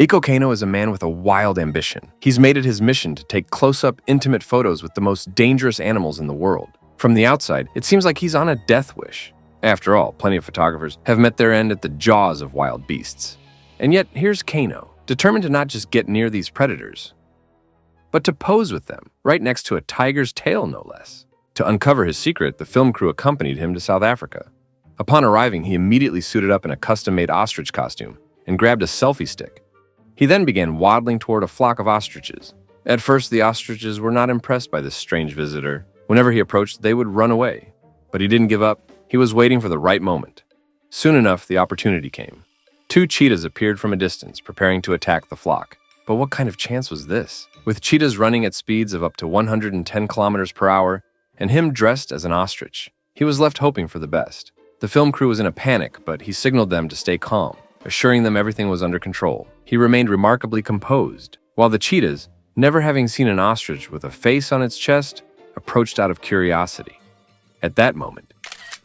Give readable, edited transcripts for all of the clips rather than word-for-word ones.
Eikoh Kano is a man with a wild ambition. He's made it his mission to take close-up, intimate photos with the most dangerous animals in the world. From the outside, it seems like he's on a death wish. After all, plenty of photographers have met their end at the jaws of wild beasts. And yet, here's Kano, determined to not just get near these predators, but to pose with them, right next to a tiger's tail, no less. To uncover his secret, the film crew accompanied him to South Africa. Upon arriving, he immediately suited up in a custom-made ostrich costume and grabbed a selfie stick. He then began waddling toward a flock of ostriches. At first, the ostriches were not impressed by this strange visitor. Whenever he approached, they would run away. But he didn't give up. He was waiting for the right moment. Soon enough, the opportunity came. 2 cheetahs appeared from a distance, preparing to attack the flock. But what kind of chance was this? With cheetahs running at speeds of up to 110 kilometers per hour, and him dressed as an ostrich, he was left hoping for the best. The film crew was in a panic, but he signaled them to stay calm, assuring them everything was under control. He remained remarkably composed, while the cheetahs, never having seen an ostrich with a face on its chest, approached out of curiosity. At that moment,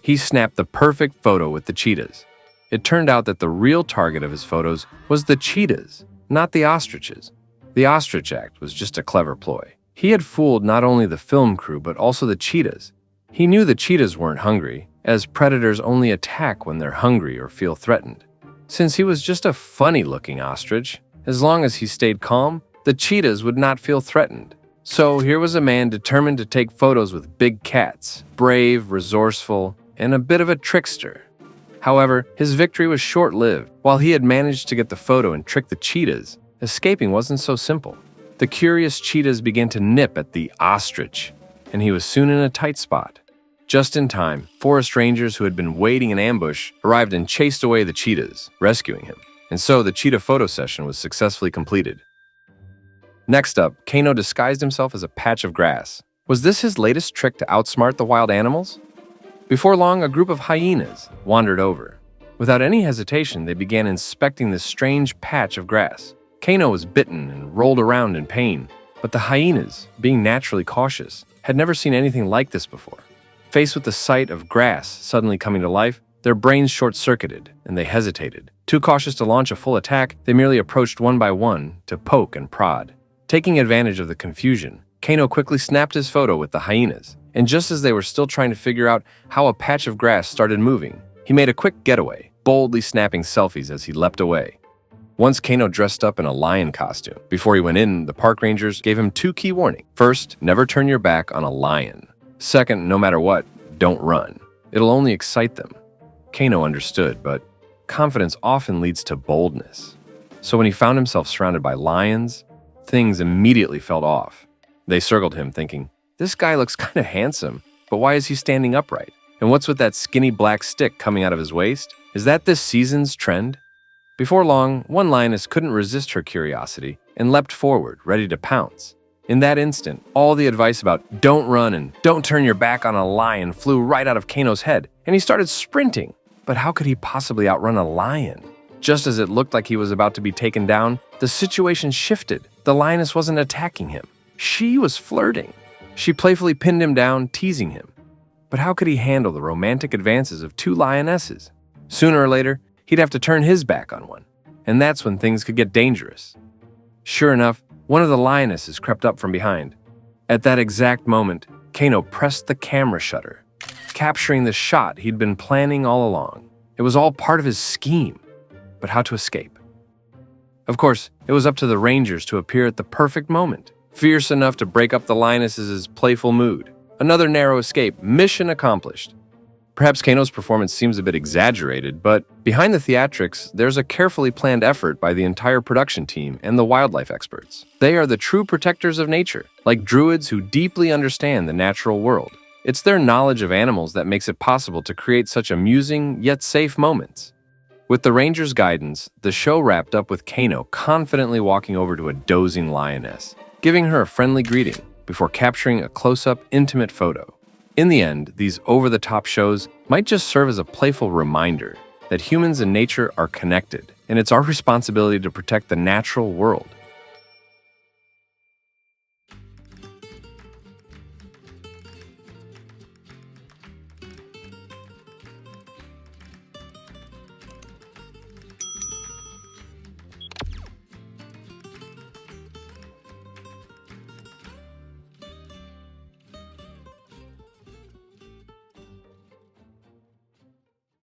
he snapped the perfect photo with the cheetahs. It turned out that the real target of his photos was the cheetahs, not the ostriches. The ostrich act was just a clever ploy. He had fooled not only the film crew, but also the cheetahs. He knew the cheetahs weren't hungry, as predators only attack when they're hungry or feel threatened. Since he was just a funny-looking ostrich, as long as he stayed calm, the cheetahs would not feel threatened. So here was a man determined to take photos with big cats, brave, resourceful, and a bit of a trickster. However, his victory was short-lived. While he had managed to get the photo and trick the cheetahs, escaping wasn't so simple. The curious cheetahs began to nip at the ostrich, and he was soon in a tight spot. Just in time, forest rangers who had been waiting in ambush arrived and chased away the cheetahs, rescuing him. And so the cheetah photo session was successfully completed. Next up, Kano disguised himself as a patch of grass. Was this his latest trick to outsmart the wild animals? Before long, a group of hyenas wandered over. Without any hesitation, they began inspecting this strange patch of grass. Kano was bitten and rolled around in pain, but the hyenas, being naturally cautious, had never seen anything like this before. Faced with the sight of grass suddenly coming to life, their brains short-circuited and they hesitated. Too cautious to launch a full attack, they merely approached one by one to poke and prod. Taking advantage of the confusion, Kano quickly snapped his photo with the hyenas, and just as they were still trying to figure out how a patch of grass started moving, he made a quick getaway, boldly snapping selfies as he leapt away. Once Kano dressed up in a lion costume. Before he went in, the park rangers gave him 2 key warnings. First, never turn your back on a lion. Second, no matter what, don't run. It'll only excite them. Kano understood, but confidence often leads to boldness. So when he found himself surrounded by lions, things immediately felt off. They circled him, thinking, this guy looks kind of handsome, but why is he standing upright? And what's with that skinny black stick coming out of his waist? Is that this season's trend? Before long, one lioness couldn't resist her curiosity and leapt forward, ready to pounce. In that instant, all the advice about don't run and don't turn your back on a lion flew right out of Kano's head, and he started sprinting. But how could he possibly outrun a lion? Just as it looked like he was about to be taken down, the situation shifted. The lioness wasn't attacking him. She was flirting. She playfully pinned him down, teasing him. But how could he handle the romantic advances of 2 lionesses? Sooner or later, he'd have to turn his back on one, and that's when things could get dangerous. Sure enough, one of the lionesses crept up from behind. At that exact moment, Kano pressed the camera shutter, capturing the shot he'd been planning all along. It was all part of his scheme. But how to escape? Of course, it was up to the rangers to appear at the perfect moment, fierce enough to break up the lioness's playful mood. Another narrow escape, mission accomplished. Perhaps Kano's performance seems a bit exaggerated, but behind the theatrics, there's a carefully planned effort by the entire production team and the wildlife experts. They are the true protectors of nature, like druids who deeply understand the natural world. It's their knowledge of animals that makes it possible to create such amusing yet safe moments. With the rangers' guidance, the show wrapped up with Kano confidently walking over to a dozing lioness, giving her a friendly greeting before capturing a close-up, intimate photo. In the end, these over-the-top shows might just serve as a playful reminder that humans and nature are connected, and it's our responsibility to protect the natural world.